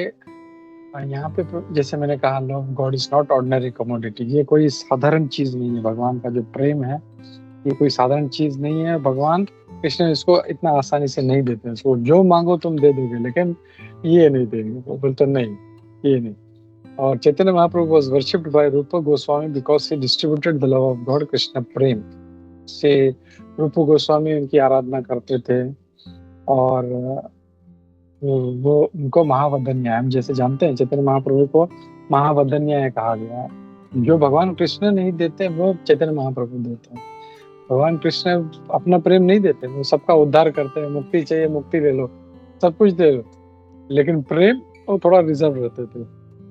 यहाँ पे जैसे मैंने कहा, love God is not ordinary commodity, ये कोई साधारण चीज नहीं है। भगवान का जो प्रेम है ये कोई साधारण चीज नहीं है। भगवान कृष्ण इसको इतना आसानी से नहीं देते, इसको जो मांगो तुम दे दोगे, लेकिन ये नहीं देंगे, वो बोलते नहीं ये नहीं। और Chaitanya Mahaprabhu was worshipped by Rupa Goswami because he distributed the love of God, Krishna प्रेम से रूप गोस्वामी उनकी आराधना करते थे, और वो उनको महावदन्याय, हम जैसे जानते हैं चैतन्य महाप्रभु को महावदन्याय कहा गया है। जो भगवान कृष्ण नहीं देते वो चैतन्य महाप्रभु देते हैं। भगवान कृष्ण अपना प्रेम नहीं देते, वो सबका उद्धार करते हैं, मुक्ति चाहिए मुक्ति ले लो, सब कुछ दे लो, लेकिन प्रेम वो थोड़ा रिजर्व रहते थे।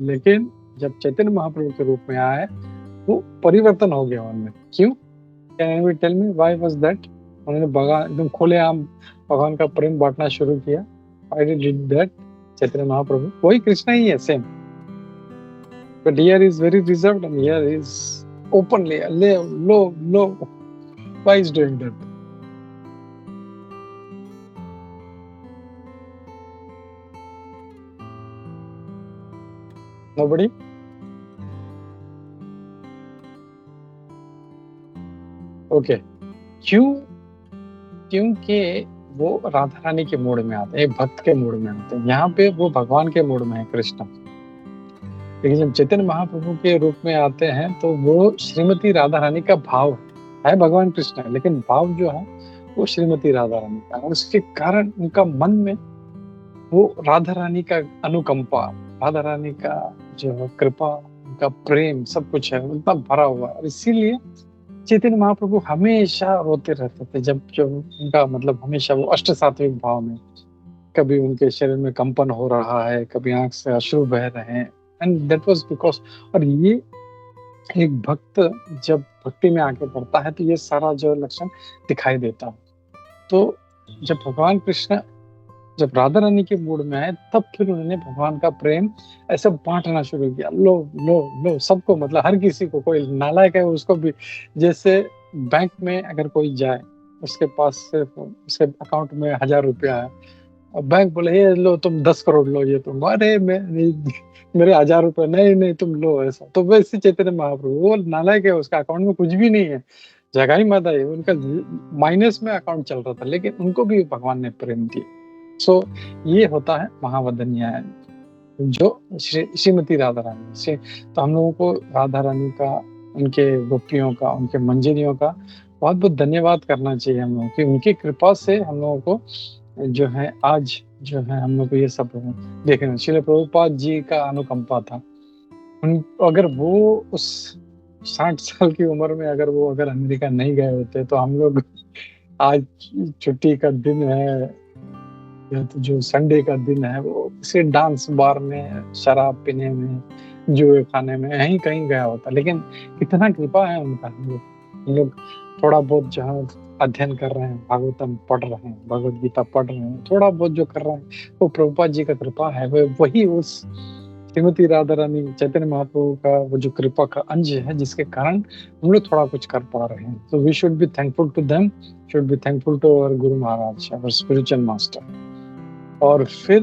लेकिन जब चैतन्य महाप्रभु के रूप में आए वो परिवर्तन हो गया उनमें। क्यों? Can you tell me why was that? उन्होंने भगवान एकदम खुलेआम भगवान का प्रेम बांटना शुरू किया। Why did that? Chaitanya Mahaprabhu वही कृष्ण ही है, same, but here is very reserved and here is openly low. Why is doing that? Nobody? Okay क्यों? क्योंकि वो राधा रानी के मूड में आते हैं, भक्त के मूड में आते हैं। यहाँ पे वो भगवान के मूड में है कृष्ण, लेकिन जब चैतन्य महाप्रभु के रूप में आते हैं तो वो श्रीमती राधा रानी का भाव है, भगवान कृष्ण है, लेकिन भाव जो है वो श्रीमती राधा रानी का, और उसके कारण उनका मन में वो राधा रानी का अनुकंपा, राधा रानी का जो कृपा, उनका प्रेम, सब कुछ है उतना भरा हुआ। और इसीलिए चैतन्य महाप्रभु हमेशा रोते रहते थे, जब उनका मतलब हमेशा वो अष्ट सात्विक भाव में, कभी उनके शरीर में कंपन हो रहा है, कभी आंख से अश्रु बह रहे हैं, एंड दैट वाज बिकॉज। और ये एक भक्त जब भक्ति में आगे बढ़ता है तो ये सारा जो लक्षण दिखाई देता है। तो जब भगवान कृष्ण जब राधा रानी के मूड में आए तब फिर उन्होंने भगवान का प्रेम ऐसे बांटना शुरू किया, लो लो लो सबको, मतलब हर किसी को, कोई नालायक है उसको भी। जैसे बैंक में अगर कोई जाए, उसके पास सिर्फ उसके अकाउंट में 1,000 रुपया है, और बैंक बोले ये लो तुम 10 करोड़ लो, ये तुम, अरे मैं मेरे 1,000 रुपये, नहीं नहीं तुम लो, ऐसा। तो वैसे चैतन्य महाप्रभु, वो नालायक है, उसका अकाउंट में कुछ भी नहीं है, जगह ही माता है, उनका माइनस में अकाउंट चल रहा था, लेकिन उनको भी भगवान ने प्रेम दिया। सो ये होता है महावदन न्याय, जो श्रीमती राधा रानी से। तो हम लोगों को राधा रानी का, उनके गोपियों का, उनके मंजरियों का बहुत बहुत धन्यवाद करना चाहिए हम लोगों की। उनकी कृपा से हम लोगों को जो है आज जो है हम लोग को ये सब देखना। श्रील प्रभुपाद जी का अनुकंपा था, अगर वो उस 60 साल की उम्र में अगर अमेरिका नहीं गए होते तो हम लोग आज छुट्टी का दिन है, या तो जो संडे का दिन है, वो किसी डांस बार में, शराब पीने में, जुए खाने में यहीं कहीं गया होता। लेकिन कितना कृपा है उनका। हम लोग थोड़ा बहुत जहाँ अध्ययन कर रहे हैं, भागवतम पढ़ रहे हैं, भगवत गीता पढ़ रहे हैं, थोड़ा बहुत जो कर रहे हैं, वो प्रभुपाद जी का कृपा है। वही उस श्रीमती राधा रानी चैतन्य महाप्रभु का वो जो कृपा का अंश है, जिसके कारण हम लोग थोड़ा कुछ कर पा रहे हैं। तो we should be thankful to them, should be thankful to our guru Maharaj, our spiritual master. और फिर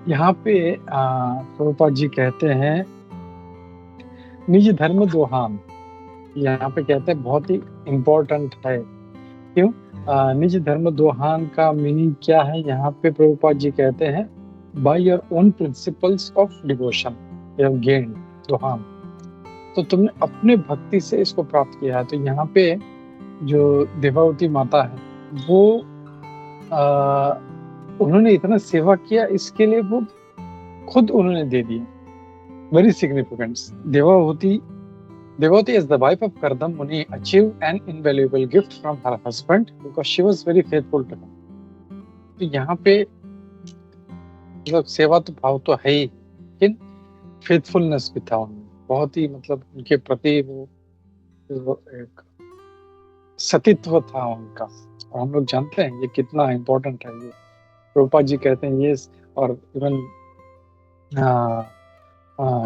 यहाँ पे प्रभुपाद जी कहते हैं निज धर्म दोहान, यहाँ पे कहते हैं बहुत ही इम्पोर्टेंट है। क्यों? निज धर्म दोहान का मीनिंग क्या है? यहाँ पे प्रभुपाद जी कहते हैं by your own principles of devotion you have gained दोहान, तो तुमने अपने भक्ति से इसको प्राप्त किया है। तो यहाँ पे जो देवावती माता है, वो उन्होंने इतना सेवा किया, इसके लिए वो खुद उन्होंने दे दिया। Very significant. Devotee as the wife of Kardam Muni achieved an invaluable gift from her husband because she was very faithful to him. तो यहाँ पे मतलब सेवा तो भाव तो है ही, लेकिन फेथफुलनेस भी था उनमें, बहुत ही मतलब उनके प्रति वो एक सतीत्व था उनका। और हम लोग जानते हैं ये कितना इम्पोर्टेंट है। ये प्रभुपाद जी कहते हैं ये, और इवन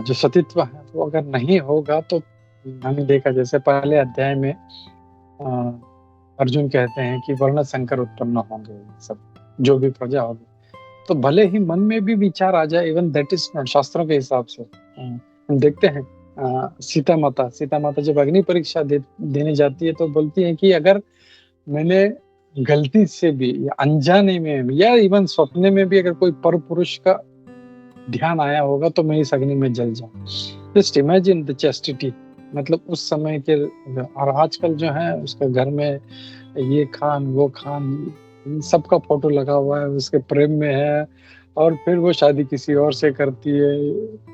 जो सतीत्व है वो अगर नहीं होगा तो हमने देखा, जैसे पहले अध्याय में अर्जुन कहते हैं कि वर्ण संकर उत्पन्न होंगे, सब जो भी प्रजा होगी, तो भले ही मन में भी विचार आ जाए, इवन दैट इज नॉट, शास्त्रों के हिसाब से हम देखते हैं सीता माता जब अग्नि परीक्षा देने जाती है तो बोलती है कि अगर मैंने गलती से भी या अनजाने में या इवन सपने में भी अगर कोई पर पुरुष का ध्यान आया होगा तो मैं इस अग्नि में जल जाऊं। जस्ट इमेजिन द चेस्टिटी, मतलब उस समय के। और आजकल जो है उसके घर में ये खान वो खान सबका फोटो लगा हुआ है, उसके प्रेम में है, और फिर वो शादी किसी और से करती है,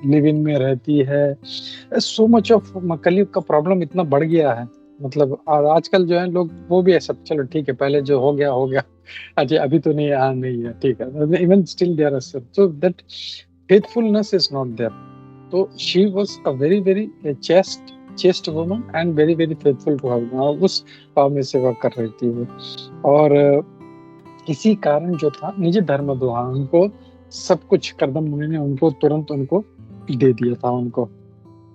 लिव इन में रहती है। सो मच ऑफ कलयुग का प्रॉब्लम इतना बढ़ गया है, मतलब। और आजकल जो है लोग वो भी ऐसा, चलो ठीक है पहले जो हो गया, अच्छा अभी तो नहीं है, ठीक है, even still there so that faithfulness is not there. तो she was a very very chaste woman and very very faithful to her husband, और उस भाव में सेवा कर रही थी वो। और इसी कारण जो था निज धर्म दोहान, उनको सब कुछ कर्दम मुनि ने उनको तुरंत उनको दे दिया था उनको।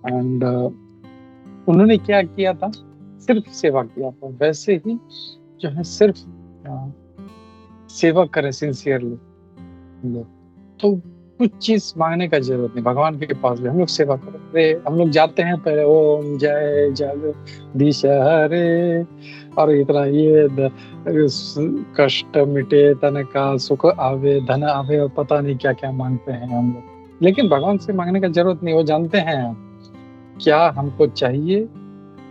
एंड उन्होंने क्या किया था? सिर्फ सेवा किया था। वैसे ही जो है सिर्फ सेवा करें सिंसियरली, तो कुछ चीज मांगने का जरूरत नहीं। भगवान के पास भी हम लोग सेवा करें, हम लोग जाते हैं पहले ओम जय जगदीश हरे, और इतना ये कष्ट मिटे तन का सुख आवे धन आवे, और पता नहीं क्या क्या मांगते हैं हम लोग। लेकिन भगवान से मांगने का जरूरत नहीं, वो जानते हैं क्या हमको चाहिए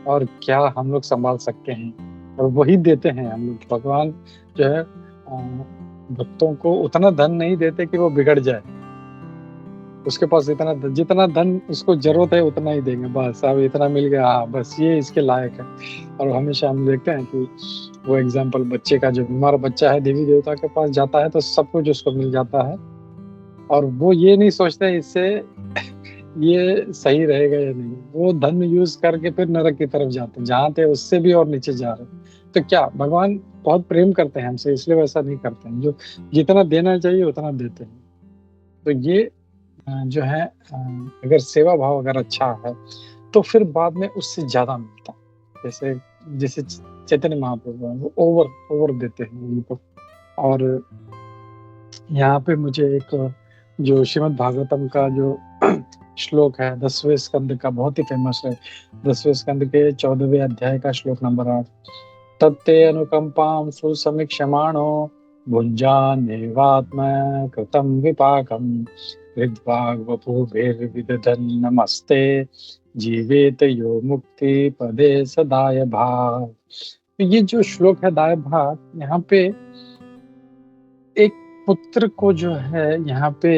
और क्या हम लोग संभाल सकते हैं, और वही देते हैं हम लोग। भगवान जो है भक्तों को उतना धन नहीं देते कि वो बिगड़ जाए, उसके पास जितना धन उसको जरूरत है उतना ही देंगे, बस अब इतना मिल गया, हाँ बस ये इसके लायक है। और हमेशा हम देखते हैं कि वो एग्जाम्पल बच्चे का, जो बीमार बच्चा है देवी देवता के पास जाता है तो सब कुछ उसको मिल जाता है, और वो ये नहीं सोचते इससे ये सही रहेगा या नहीं, वो धन यूज करके फिर नरक की तरफ जाते हैं, जहाँ थे उससे भी और नीचे जा रहे हैं। तो क्या भगवान बहुत प्रेम करते हैं हमसे, इसलिए वैसा नहीं करते हैं, जो जितना देना चाहिए उतना देते हैं। तो ये जो है अगर सेवा भाव अगर अच्छा है तो फिर बाद में उससे ज्यादा मिलता है। जैसे जैसे चैतन्य महाप्रभु हैं, वो ओवर देते हैं उनको। और यहाँ पे मुझे एक जो श्रीमद् भागवतम का जो श्लोक है 10वें स्कंद का, बहुत ही फेमस है, 10वें स्कंद के 14वें अध्याय का श्लोक नंबर 8। तत्ते अनुकंपां सुसमीक्षमाणो भुञ्जान्नेवात्म कृतं विपाकं हृद्वाग् वपुभिर्विदधन् नमस्ते जीवेत यो मुक्ति पदे सदाय भाग। तो ये जो श्लोक है दाय भाग, यहाँ पे एक पुत्र को जो है यहाँ पे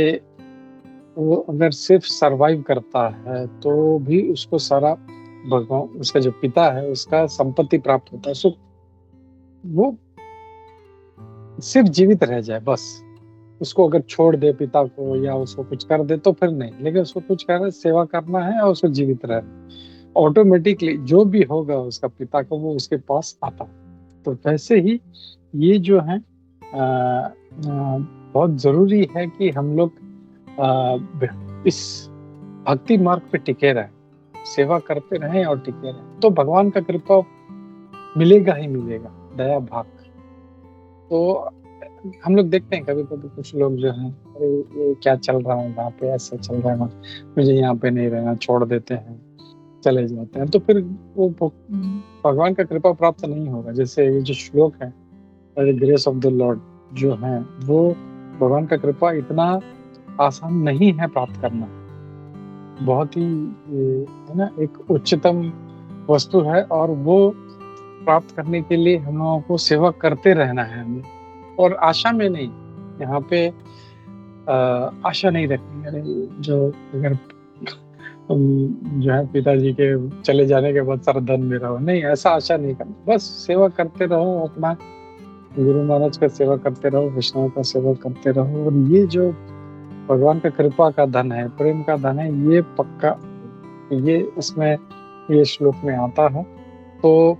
वो अगर सिर्फ सरवाइव करता है तो भी उसको सारा भगवान, उसका जो पिता है उसका संपत्ति प्राप्त होता है। सो वो सिर्फ जीवित रह जाए बस, उसको अगर छोड़ दे पिता को या उसको कुछ कर दे तो फिर नहीं, लेकिन उसको कुछ करना, सेवा करना है और उसको जीवित रहना, ऑटोमेटिकली जो भी होगा उसका पिता को वो उसके पास आता है। तो वैसे ही ये जो है बहुत जरूरी है कि हम लोग इस भक्ति मार्ग पे टिके रहें, सेवा करते रहें और टिके रहें, तो भगवान का कृपा मिलेगा ही मिलेगा, दया भाग। तो हम लोग देखते हैं कभी कभी कुछ लोग जो हैं, अरे ये क्या चल रहा है यहाँ पे, ऐसा चल रहा है, मुझे यहाँ पे नहीं रहना, छोड़ देते हैं, चले जाते हैं, तो फिर वो भगवान का कृपा प्राप्त नहीं होगा। जैसे ये जो श्लोक है ग्रेस ऑफ द लॉर्ड जो है, वो भगवान का कृपा इतना आसान नहीं है प्राप्त करना, बहुत ही है ना, एक उच्चतम वस्तु है, और वो प्राप्त करने के लिए हम लोगों को सेवा करते रहना है हमें, और आशा में नहीं, यहाँ पे आशा नहीं रखनी। अरे जो अगर जो है पिताजी के चले जाने के बाद सारा धन मेरा हो, नहीं, ऐसा आशा नहीं करना, बस सेवा करते रहो, अपना गुरु महाराज का सेवा करते रहो, विष्णु का सेवा करते रहो, और ये जो भगवान का कृपा का धन है, प्रेम का धन है, ये पक्का, ये इसमें ये श्लोक में आता है। तो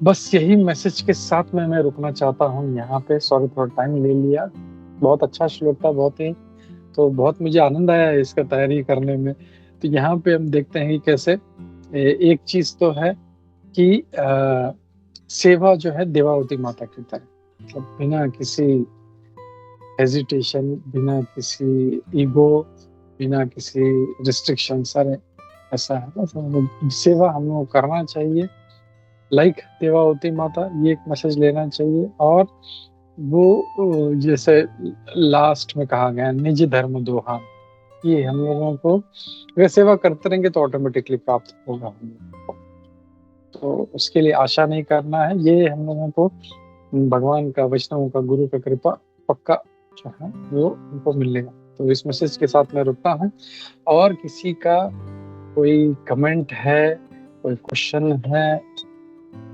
बस यही मैसेज के साथ में मैं रुकना चाहता हूँ यहाँ पे। सॉरी थोड़ा टाइम ले लिया, बहुत अच्छा श्लोक था, बहुत ही, तो बहुत मुझे आनंद आया इसका तैयारी करने में। तो यहाँ पे हम देखते हैं कि कैसे एक चीज तो है कि सेवा जो है देवावती माता की तरह, मतलब बिना किसी हेजिटेशन, बिना किसी ईगो, बिना किसी रिस्ट्रिक्शन, सारे ऐसा है बस सेवा हम लोग करना चाहिए लाइक देवावती माता, ये एक मैसेज लेना चाहिए। और वो जैसे लास्ट में कहा गया निज धर्म दोहा, ये हम लोगों को अगर सेवा करते रहेंगे तो ऑटोमेटिकली प्राप्त होगा हम लोगों को, तो उसके लिए आशा नहीं करना है, ये हम लोगों को भगवान का, वैष्णव का, गुरु का कृपा पक्का जो है वो उनको मिलेगा। तो इस मैसेज के साथ मैं रुकता हूँ, और किसी का कोई कमेंट है, कोई क्वेश्चन है,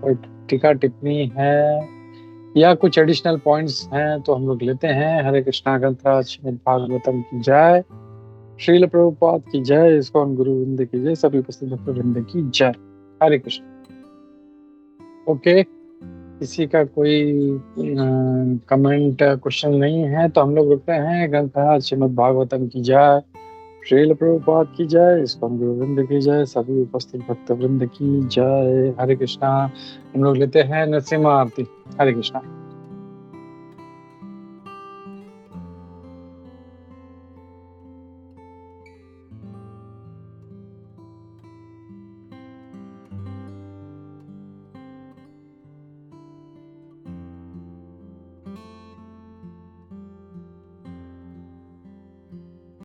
कोई टीका टिप्पणी है, या कुछ एडिशनल पॉइंट्स हैं तो हम लोग लेते हैं। हरे कृष्णा ग्रंथराज श्रीमद् भागवतम की जय, श्रील प्रभुपाद की जय, इस्कॉन गुरु वृंद की जय, सभी उपस्थित भक्त वृंद की जय। हरे कृष्ण। ओके, किसी का कोई कमेंट क्वेश्चन नहीं है तो हम लोग रुकते हैं। ग्रंथराज श्रीमद् भागवतम की जय, श्रील प्रभुपाद की जय, इस्कॉन गुरु वृंद की जय, सभी उपस्थित भक्त वृंद की जय। हरे कृष्णा। हम लोग लेते हैं नरसिम्हा आरती। हरे कृष्णा।